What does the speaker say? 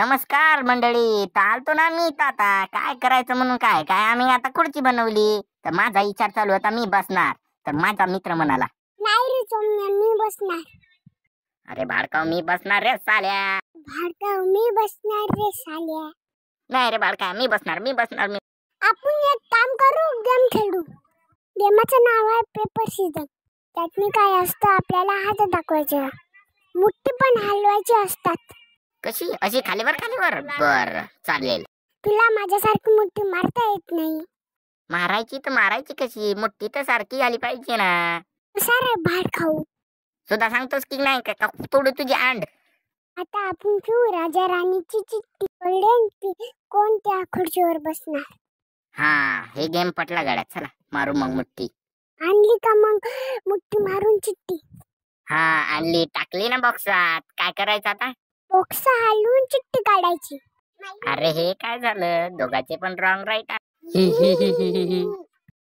नमस्कार मंडळी, तर आलतो ना मी इथं आता काय करायचं म्हणून काय काय आम्ही आता खुर्ची बनवली. तर माझा विचार चालू होता मी बसणार. तर माझा मित्र म्हणाला, नाही रे सोम्या, मी बसणार. अरे भाडकाव मी बसणार रे साल्या. भाडकाव मी बसणार रे साल्या. नाही रे भाडका मी बसणार. आपण एक काम करू, गेम खेळू. गेमाचं नाव आहे पेपर सीजन. त्यातनी काय असतं, आपल्याला हात दाखवायचे, मुठ्ठी पण हलवायची असतात. कशी अशी खालीवर बर चालेल. तुला माझ्यासारखी मुठ्ठी मारता येत नाही. मारायची तर मारायची कशी, मुठ्ठी तर सारखी आली पाहिजे ना. सारे भाडखाऊ सुद्धा सांगतोस की नाही का तोडू तुझी अंड. आता आपण खेळू राजा राणीची चिठ्ठी. कळलं की कोणत्या खुर्चीवर बसणार. हा हे गेम पटला गाड्या, चला मारू मग मुठ्ठी. आणली का मग मुठ्ठी मारून चिठ्ठी. हा आणली, टाकली ना बॉक्सात. काय करायचं आता? बॉक्स हलवून चिठ्ठी काढायची. अरे हे काय झालं, दोघांचे पण रॉंग राईट.